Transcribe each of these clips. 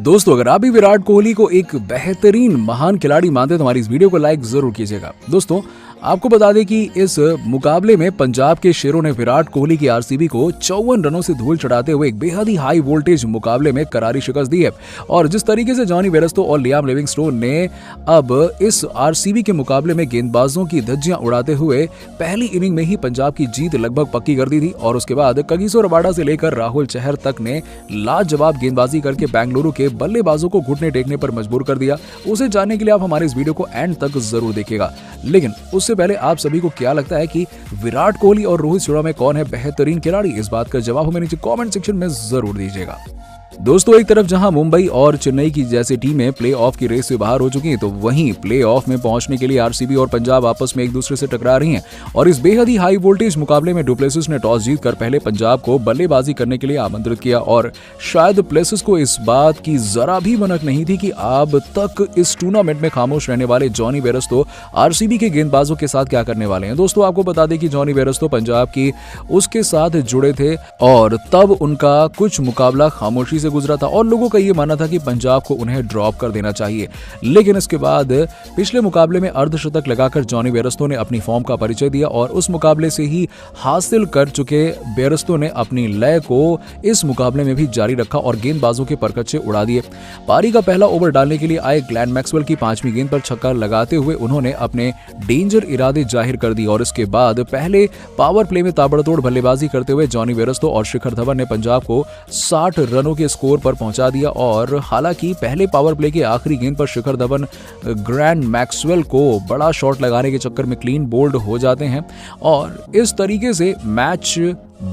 दोस्तों, अगर आप भी विराट कोहली को एक बेहतरीन महान खिलाड़ी मानते हैं तो हमारी इस वीडियो को लाइक जरूर कीजिएगा। दोस्तों, आपको बता दें कि इस मुकाबले में पंजाब के शेरों ने विराट कोहली की आरसीबी को 54 रनों से धूल चढ़ाते हुए एक बेहद ही हाई वोल्टेज मुकाबले में करारी शिकस्त दी है। और जिस तरीके से जॉनी बेयरस्टो और लियाम लिविंगस्टोन ने अब इस आरसीबी के मुकाबले में गेंदबाजों की धज्जियां उड़ाते हुए पहली इनिंग में ही पंजाब की जीत लगभग पक्की कर दी थी, और उसके बाद कगिसो रबाडा से लेकर राहुल चहर तक ने लाजवाब गेंदबाजी करके बेंगलुरु के बल्लेबाजों को घुटने टेकने पर मजबूर कर दिया। उसे जानने के लिए आप हमारे इस वीडियो को एंड तक जरूर देखिएगा। लेकिन उससे पहले आप सभी को क्या लगता है कि विराट कोहली और रोहित शर्मा में कौन है बेहतरीन खिलाड़ी? इस बात का जवाब हमें नीचे कमेंट सेक्शन में जरूर दीजिएगा। दोस्तों, एक तरफ जहां मुंबई और चेन्नई की जैसी टीमें प्लेऑफ की रेस से बाहर हो चुकी हैं, तो वहीं प्लेऑफ में पहुंचने के लिए आरसीबी और पंजाब आपस में एक दूसरे से टकरा रही हैं। और इस बेहद ही हाई वोल्टेज मुकाबले में डुप्लेसिस ने टॉस जीतकर पहले पंजाब को बल्लेबाजी करने के लिए आमंत्रित किया, और शायद प्लेसिस को इस बात की जरा भी भनक नहीं थी कि अब तक इस टूर्नामेंट में खामोश रहने वाले जॉनी बेयरस्टो आरसीबी के गेंदबाजों के साथ क्या करने वाले हैं। दोस्तों, आपको बता दें कि जॉनी बेयरस्टो पंजाब की उसके साथ जुड़े थे और तब उनका कुछ मुकाबला खामोशी से गुजरा था और लोगों का यह मानना था कि पंजाब को उन्हें ड्रॉप कर देना चाहिए। लेकिन इसके बाद पिछले मुकाबले में अर्धशतक लगाकर जॉनी बेयरस्टो ने अपनी फॉर्म का परिचय दिया, और उस मुकाबले से ही हासिल कर चुके बेयरस्टो ने अपनी लय को इस मुकाबले में भी जारी रखा और गेंदबाजों के परकच्चे उड़ा दिए। पारी का पहला ओवर डालने के लिए आए ग्लेन मैक्सवेल की 5वीं गेंद पर छक्का लगाते हुए उन्होंने अपने डेंजर इरादे जाहिर कर दिए, और इसके बाद पहले पावर प्ले में ताबड़तोड़ बल्लेबाजी करते हुए जॉनी बेयरस्टो और शिखर धवन ने पंजाब को 60 रनों के स्कोर पर पहुंचा दिया। और हालांकि पहले पावर प्ले के आखिरी गेंद पर शिखर धवन ग्लेन मैक्सवेल को बड़ा शॉट लगाने के चक्कर में क्लीन बोल्ड हो जाते हैं, और इस तरीके से मैच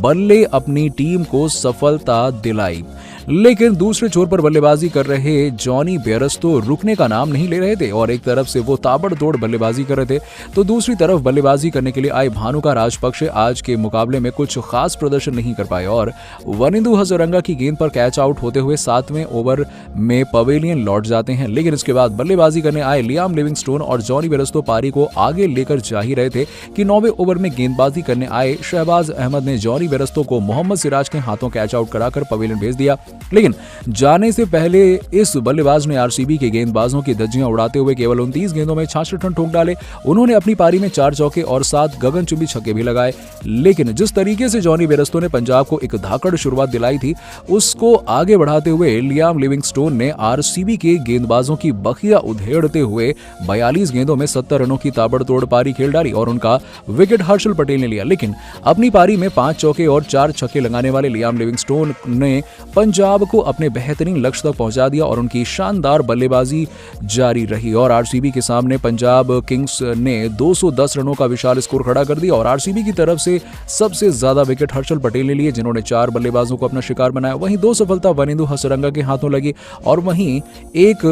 बल्ले अपनी टीम को सफलता दिलाई। लेकिन दूसरे छोर पर बल्लेबाजी कर रहे जॉनी बेयरस्टो रुकने का नाम नहीं ले रहे थे, और एक तरफ से वो ताबड़तोड़ बल्लेबाजी कर रहे थे तो दूसरी तरफ बल्लेबाजी करने के लिए आए भानुका राजपक्षे आज के मुकाबले में कुछ खास प्रदर्शन नहीं कर पाए, और वनिंदु हसरंगा की गेंद पर कैच आउट होते हुए 7वें ओवर में पवेलियन लौट जाते हैं। लेकिन इसके बाद बल्लेबाजी करने आए लियाम लिविंगस्टोन और जॉनी बेयरस्टो पारी को आगे लेकर जा ही रहे थे कि 9वें ओवर में गेंदबाजी करने आए शहबाज अहमद ने जॉनी बेयरस्टो को मोहम्मद सिराज के हाथों कैच आउट कराकर पवेलियन भेज दिया। लेकिन जाने से पहले इस बल्लेबाज ने आरसीबी के गेंदबाजों की धज्जियां उड़ाते हुए केवल 29 गेंदों में 66 रन ठोक डाले। उन्होंने अपनी पारी में 4 चौके और 7 गगनचुंबी छक्के भी लगाए। लेकिन जिस तरीके से जॉनी बेयरस्टो ने पंजाब को एक धाकड़ शुरुआत दिलाई थी, उसको आगे बढ़ाते हुए लियाम लिविंगस्टोन ने आरसीबी के गेंदबाजों की बखिया उधेड़ते हुए 42 गेंदों में 70 रनों की ताबड़तोड़ पारी खेल डाली और उनका विकेट हर्षल पटेल ने लिया। लेकिन अपनी पारी में 5 चौके और 4 छक्के लगाने वाले लियाम लिविंगस्टोन ने पंजाब को अपने बेहतरीन लक्ष्य तक पहुंचा दिया, और उनकी शानदार बल्लेबाजी जारी रही। और आरसीबी के सामने पंजाब किंग्स ने 210 रनों का विशाल स्कोर खड़ा कर दिया, और आरसीबी की तरफ से सबसे ज्यादा विकेट हर्षल पटेल ने लिए, जिन्होंने 4 बल्लेबाजों को अपना शिकार बनाया। वहीं 2 सफलता वनिंदु हसरंगा के हाथों लगी, और वहीं एक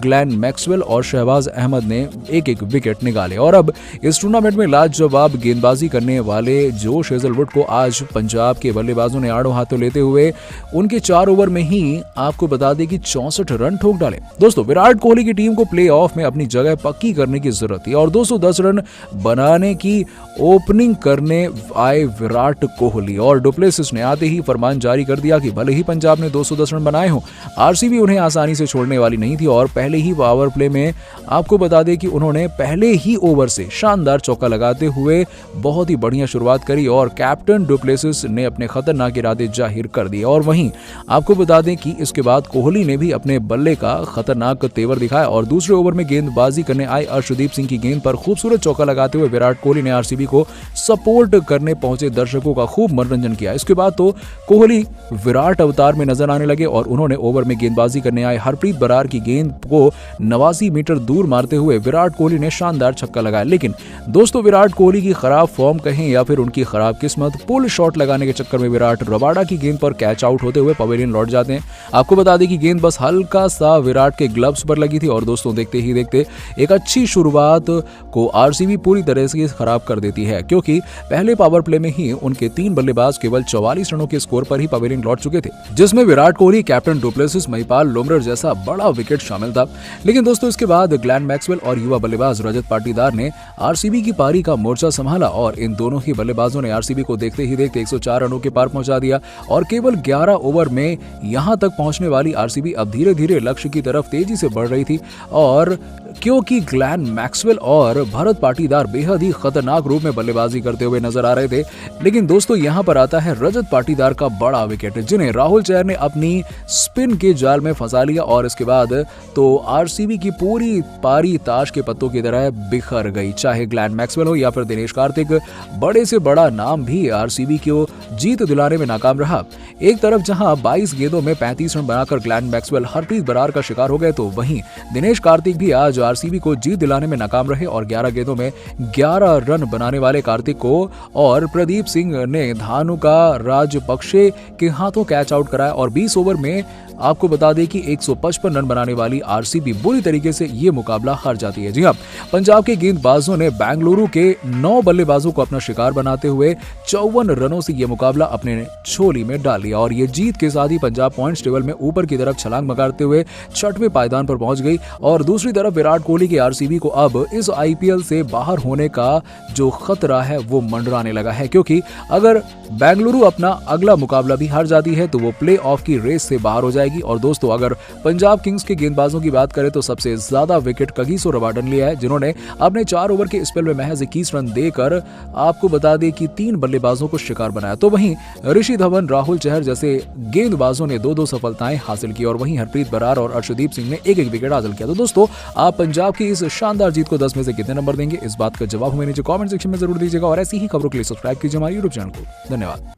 ग्लेन मैक्सवेल और शहबाज अहमद ने एक एक विकेट निकाले। और अब इस टूर्नामेंट में लाजवाब गेंदबाजी करने वाले जोश हेजलवुड को आज पंजाब के बल्लेबाजों ने आड़ों हाथों लेते हुए उनके 4 ओवर में ही आपको बता दें कि 64 रन ठोक डाले। दोस्तों, विराट कोहली की टीम को प्लेऑफ में अपनी जगह पक्की करने की जरूरत थी, और 210 रन बनाने की ओपनिंग करने आए विराट कोहली, और डुप्लेसिस ने आते ही फरमान जारी कर दिया कि भले ही पंजाब ने 210 रन बनाए हों, आरसीबी उन्हें आसानी से छोड़ने वाली नहीं थी। और पहले ही पावर प्ले में आपको बता दें कि उन्होंने पहले ही ओवर से शानदार चौका लगाते हुए बहुत ही बढ़िया शुरुआत करी, और कैप्टन डुप्लेसिस ने अपने खतरनाक इरादे जाहिर कर दिए। और वहीं आपको बता दें कि इसके बाद कोहली ने भी अपने बल्ले का खतरनाक तेवर दिखाया, और दूसरे ओवर में गेंदबाजी करने आए अर्शदीप सिंह की गेंद पर खूबसूरत चौका लगाते हुए विराट कोहली ने आरसीबी को सपोर्ट करने पहुंचे दर्शकों का खूब मनोरंजन किया। इसके बाद तो कोहली विराट अवतार में नजर आने लगे, और उन्होंने ओवर में गेंदबाजी करने आए हरप्रीत बरार की गेंद को 89 मीटर दूर मारते हुए विराट कोहली ने शानदार छक्का लगाया। लेकिन दोस्तों, विराट कोहली की खराब फॉर्म कहें या फिर उनकी खराब किस्मत, पुल शॉट लगाने के चक्कर में विराट रबाडा की गेंद पर कैच आउट होते हुए पवेलियन लौट जाते हैं। आपको बता दें कि गेंद बस हल्का सा विराट के ग्लव्स पर लगी थी और दोस्तों देखते ही देखते एक अच्छी शुरुआत को आरसीबी पूरी तरह से खराब कर देती है, क्योंकि पहले पावर प्ले में ही उनके 3 बल्लेबाज केवल 44 रनों के स्कोर पर ही पवेलियन लौट चुके थे, जिसमें विराट कोहली, कैप्टन डुप्लेसिस, महिपाल लोमरर जैसा बड़ा विकेट शामिल था। लेकिन दोस्तों इसके बाद ग्लेन मैक्सवेल और युवा बल्लेबाज रजत पाटीदार ने आरसीबी की पारी का मोर्चा संभाला और इन दोनों ही बल्लेबाजों ने आरसीबी को देखते ही देखते 104 रनों के पार पहुंचा दिया और केवल 11 ओवर में यहां तक पहुंचने वाली आरसीबी अब धीरे धीरे लक्ष्य की तरफ तेजी से बढ़ रही थी। और क्योंकि ग्लेन मैक्सवेल और भरत पाटीदार बेहद ही खतरनाक रूप में बल्लेबाजी करते हुए नजर आ रहे थे, लेकिन दोस्तों यहां पर आता है रजत पाटीदार का बड़ा विकेट, जिन्हें राहुल चहर ने अपनी स्पिन के जाल में फंसा लिया और इसके बाद तो आरसीबी की पूरी पारी ताश के पत्तों की तरह बिखर गई। चाहे ग्लेन मैक्सवेल हो या फिर दिनेश कार्तिक, बड़े से बड़ा नाम भी आरसीबी को जीत दिलाने में नाकाम रहा। एक तरफ जहां 22 गेंदों में 35 रन बनाकर ग्लेन मैक्सवेल हरप्रीत बरार का शिकार हो गए, तो वहीं दिनेश कार्तिक भी आज आरसीबी को जीत दिलाने में नाकाम रहे और 11 गेंदों में 11 रन बनाने वाले कार्तिक को और प्रदीप सिंह ने धानुका राजपक्षे के हाथों कैच आउट कराया और 20 ओवर में आपको बता दें कि 155 रन बनाने वाली आरसीबी बुरी तरीके से ये मुकाबला हार जाती है। जी हां, पंजाब के गेंदबाजों ने बेंगलुरु के 9 बल्लेबाजों को अपना शिकार बनाते हुए 54 रनों से ये मुकाबला अपने झोली में डाल लिया और ये जीत के साथ ही पंजाब पॉइंट्स टेबल में ऊपर की तरफ छलांग लगाते हुए 6वें पायदान पर पहुंच गई। और दूसरी तरफ विराट कोहली की आरसीबी को अब इस आईपीएल से बाहर होने का जो खतरा है वो मंडराने लगा है, क्योंकि अगर बेंगलुरु अपना अगला मुकाबला भी हार जाती है तो वो प्ले ऑफ की रेस से बाहर हो जाएगी। और दोस्तों अगर पंजाब किंग्स के गेंदबाजों की बात करें तो सबसे ज्यादा विकेट कगिसो रबाडा ने लिया है, जिन्होंने अपने 4 ओवर के स्पेल में महज 21 रन देकर आपको बता दें कि 3 बल्लेबाजों को शिकार बनाया। तो वहीं ऋषि धवन, राहुल चहर जैसे गेंदबाजों ने 2-2 सफलताएं हासिल की और वहीं हरप्रीत बरार और अर्शदीप सिंह ने 1-1 विकेट हासिल किया। तो दोस्तों आप पंजाब की इस शानदार जीत को 10 में से कितने नंबर देंगे, इस बात का जवाब हमें नीचे कमेंट सेक्शन में जरूर दीजिएगा और ऐसी ही खबरों के लिए सब्सक्राइब कीजिए हमारे यूट्यूब चैनल को। धन्यवाद।